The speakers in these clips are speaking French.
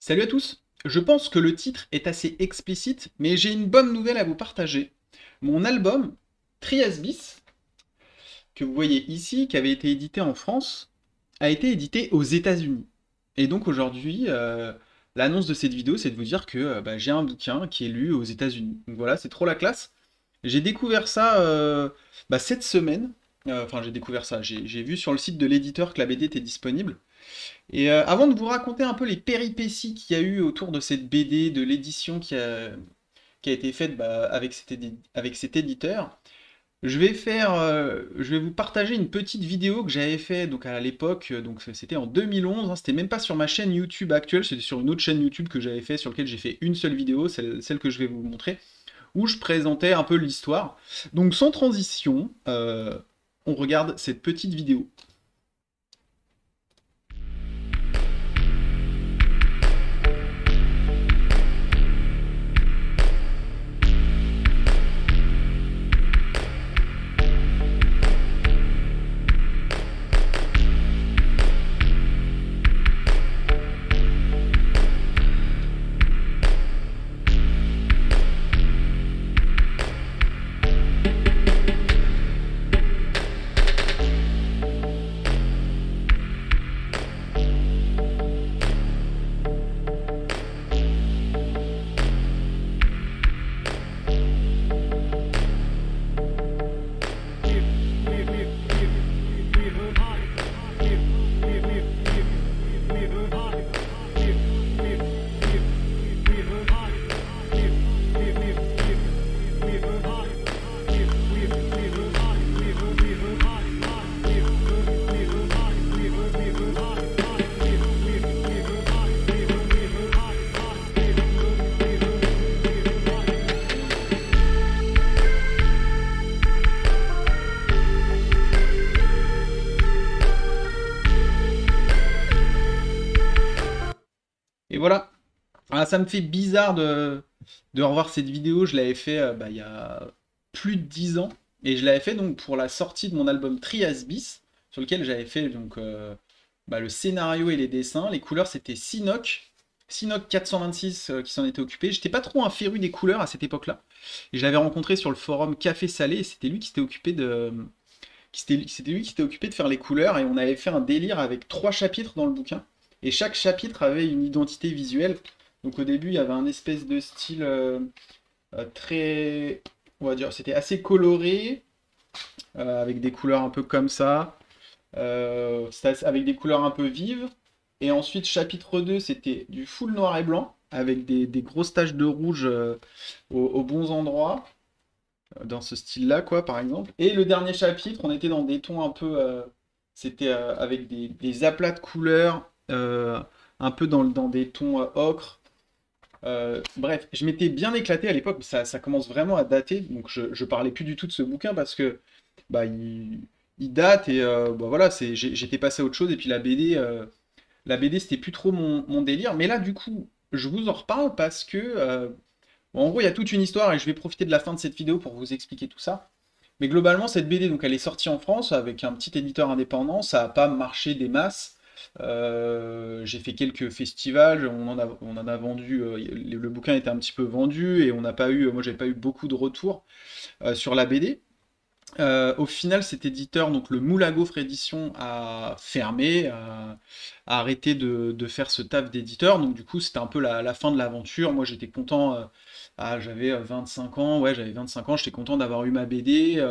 Salut à tous. Je pense que le titre est assez explicite, mais j'ai une bonne nouvelle à vous partager. Mon album, Trias Bis, que vous voyez ici, qui avait été édité en France, a été édité aux États-Unis. Et donc aujourd'hui, l'annonce de cette vidéo, c'est de vous dire que j'ai un bouquin qui est lu aux États-Unis. Donc voilà, c'est trop la classe. J'ai découvert ça cette semaine. Enfin, j'ai découvert ça. J'ai vu sur le site de l'éditeur que la BD était disponible. Et avant de vous raconter un peu les péripéties qu'il y a eu autour de cette BD, de l'édition qui a été faite avec cet éditeur, je vais vous partager une petite vidéo que j'avais fait donc à l'époque, donc c'était en 2011, hein, c'était même pas sur ma chaîne YouTube actuelle, c'était sur une autre chaîne YouTube que j'avais fait, sur laquelle j'ai fait une seule vidéo, celle que je vais vous montrer, où je présentais un peu l'histoire. Donc sans transition, on regarde cette petite vidéo. Et voilà. Ah, ça me fait bizarre de revoir cette vidéo. Je l'avais fait il y a plus de 10 ans. Et je l'avais fait donc pour la sortie de mon album Trias Bis, sur lequel j'avais fait donc le scénario et les dessins. Les couleurs, c'était Sinoc 426 qui s'en était occupé. J'étais pas trop un féru des couleurs à cette époque-là. Et je l'avais rencontré sur le forum Café Salé et c'était lui qui s'était occupé c'était lui qui s'était occupé de faire les couleurs et on avait fait un délire avec 3 chapitres dans le bouquin. Et chaque chapitre avait une identité visuelle. Donc au début, il y avait un espèce de style très, on va dire, c'était assez coloré, avec des couleurs un peu comme ça, avec des couleurs un peu vives. Et ensuite, chapitre 2 c'était du full noir et blanc, avec des grosses taches de rouge aux bons endroits, dans ce style-là, quoi, par exemple. Et le dernier chapitre, on était dans des tons un peu, c'était avec des aplats de couleurs, un peu dans des tons ocre. Bref, je m'étais bien éclaté à l'époque, ça commence vraiment à dater, donc je parlais plus du tout de ce bouquin parce que bah, il date et voilà, j'étais passé à autre chose et puis la BD c'était plus trop mon délire, mais là du coup je vous en reparle parce que bon, en gros il y a toute une histoire et je vais profiter de la fin de cette vidéo pour vous expliquer tout ça. Mais globalement, cette BD, donc, elle est sortie en France avec un petit éditeur indépendant, ça n'a pas marché des masses. J'ai fait quelques festivals, on en a vendu, le bouquin était un petit peu vendu et on n'a pas eu, moi j'avais pas eu beaucoup de retours sur la BD. Au final, cet éditeur, donc le Moule à Gaufre Édition, a fermé, a arrêté de faire ce taf d'éditeur. Donc du coup, c'était un peu la fin de l'aventure. Moi, j'étais content. J'avais 25 ans. Ouais, j'avais 25 ans. J'étais content d'avoir eu ma BD.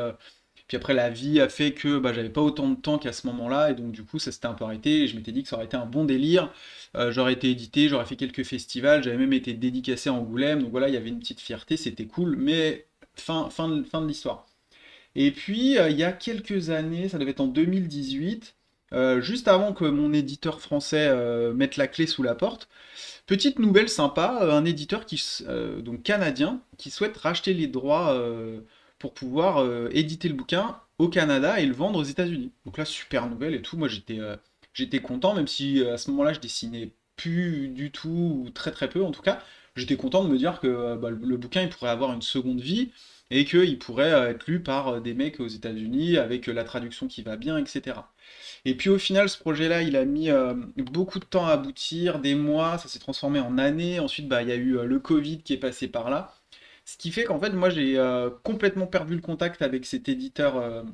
Puis après, la vie a fait que j'avais pas autant de temps qu'à ce moment-là. Et donc du coup, ça s'était un peu arrêté. Et je m'étais dit que ça aurait été un bon délire. J'aurais été édité, j'aurais fait quelques festivals. J'avais même été dédicacé à Angoulême. Donc voilà, il y avait une petite fierté. C'était cool. Mais fin de l'histoire. Et puis, il y a quelques années, ça devait être en 2018, juste avant que mon éditeur français mette la clé sous la porte, petite nouvelle sympa, un éditeur donc canadien qui souhaite racheter les droits pour pouvoir éditer le bouquin au Canada et le vendre aux États-Unis. Donc là, super nouvelle et tout. Moi, j'étais content, même si à ce moment-là, je dessinais plus du tout, ou très très peu en tout cas. j'étais content de me dire que bah, le bouquin il pourrait avoir une seconde vie et qu'il pourrait être lu par des mecs aux États-Unis avec la traduction qui va bien, etc. Et puis au final, ce projet-là, il a mis beaucoup de temps à aboutir, des mois, ça s'est transformé en années. Ensuite, bah, il y a eu le Covid qui est passé par là. Ce qui fait qu'en fait, moi, j'ai complètement perdu le contact avec cet éditeur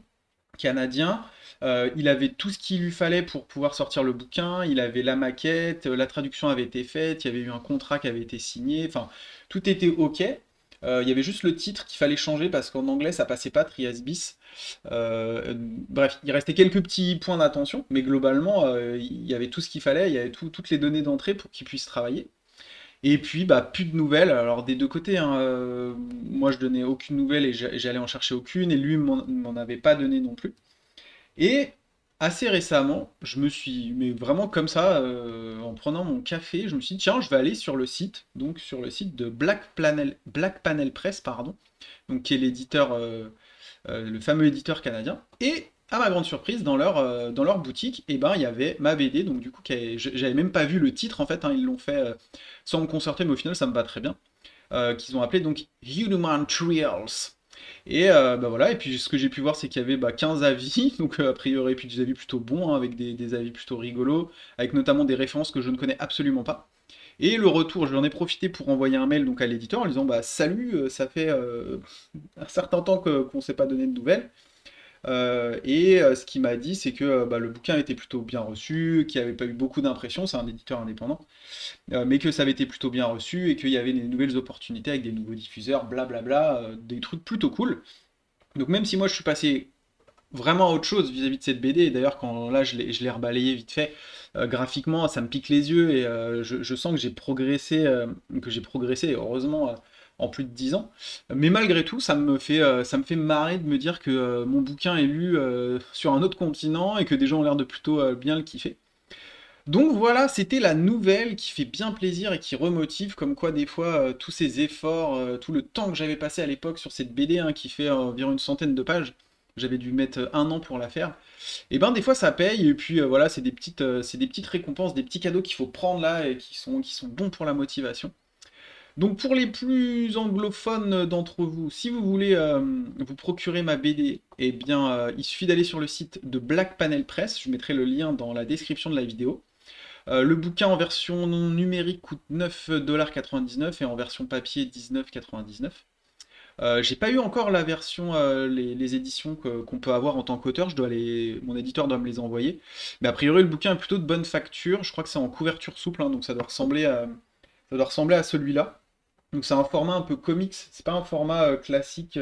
canadien. Il avait tout ce qu'il lui fallait pour pouvoir sortir le bouquin. Il avait la maquette, la traduction avait été faite, il y avait eu un contrat qui avait été signé. Enfin, tout était OK. Il y avait juste le titre qu'il fallait changer parce qu'en anglais, ça passait pas Trias bis. Bref, il restait quelques petits points d'attention, mais globalement, il y avait tout ce qu'il fallait, il y avait toutes les données d'entrée pour qu'il puisse travailler. Et puis, bah, plus de nouvelles, alors des deux côtés, hein, moi je donnais aucune nouvelle et j'allais en chercher aucune, et lui m'en avait pas donné non plus. Et assez récemment, je me suis, mais vraiment comme ça, en prenant mon café, je me suis dit, tiens, je vais aller sur le site, donc sur le site de Black Panel Press, pardon, donc qui est l'éditeur, le fameux éditeur canadien. Et à ma grande surprise, dans leur boutique, et ben, il y avait ma BD, donc du coup, j'avais même pas vu le titre en fait, hein, ils l'ont fait sans me concerter, mais au final, ça me va très bien. Qu'ils ont appelé donc Human Trials. Et bah voilà, et puis ce que j'ai pu voir, c'est qu'il y avait 15 avis, donc a priori, puis des avis plutôt bons, hein, avec des avis plutôt rigolos, avec notamment des références que je ne connais absolument pas. Et le retour, je lui en ai profité pour envoyer un mail donc à l'éditeur en lui disant bah salut, ça fait un certain temps qu'on ne s'est pas donné de nouvelles. Ce qu'il m'a dit, c'est que bah, le bouquin était plutôt bien reçu, qu'il n'y avait pas eu beaucoup d'impressions, c'est un éditeur indépendant, mais que ça avait été plutôt bien reçu et qu'il y avait des nouvelles opportunités avec des nouveaux diffuseurs, blablabla, des trucs plutôt cool. Donc même si moi je suis passé vraiment à autre chose vis-à-vis de cette BD, et d'ailleurs quand là je l'ai rebalayé vite fait, graphiquement ça me pique les yeux et je sens que j'ai progressé, et heureusement, en plus de 10 ans. Mais malgré tout, ça me fait marrer de me dire que mon bouquin est lu sur un autre continent et que des gens ont l'air de plutôt bien le kiffer. Donc voilà, c'était la nouvelle qui fait bien plaisir et qui remotive, comme quoi des fois tous ces efforts, tout le temps que j'avais passé à l'époque sur cette BD hein, qui fait environ une centaine de pages, j'avais dû mettre un an pour la faire, et ben des fois ça paye, et puis voilà, c'est des petites récompenses, des petits cadeaux qu'il faut prendre là et qui sont bons pour la motivation. Donc pour les plus anglophones d'entre vous, si vous voulez vous procurer ma BD, eh bien il suffit d'aller sur le site de Black Panel Press, je mettrai le lien dans la description de la vidéo. Le bouquin en version numérique coûte 9,99 $ et en version papier 19,99 $. J'ai pas eu encore la version, les éditions qu'on peut avoir en tant qu'auteur, mon éditeur doit me les envoyer. Mais a priori, le bouquin est plutôt de bonne facture, je crois que c'est en couverture souple, hein, donc ça doit ressembler à celui-là. Donc c'est un format un peu comics, c'est pas un format classique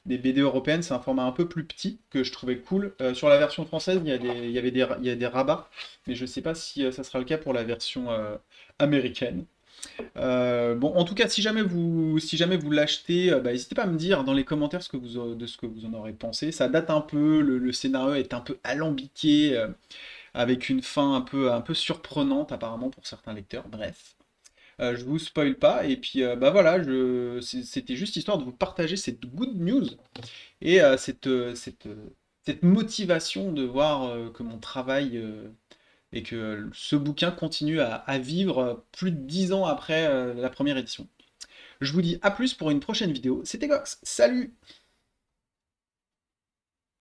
des BD européennes, c'est un format un peu plus petit que je trouvais cool. Sur la version française, il y a des rabats, mais je sais pas si ça sera le cas pour la version américaine. Bon, en tout cas, si jamais vous l'achetez, bah, n'hésitez pas à me dire dans les commentaires de ce que vous en aurez pensé. Ça date un peu, le scénario est un peu alambiqué, avec une fin un peu surprenante apparemment pour certains lecteurs. Bref. Je vous spoil pas, et puis bah voilà, c'était juste histoire de vous partager cette good news et cette motivation de voir que mon travail et que ce bouquin continue à vivre plus de 10 ans après la première édition. Je vous dis à plus pour une prochaine vidéo. C'était Gox, salut!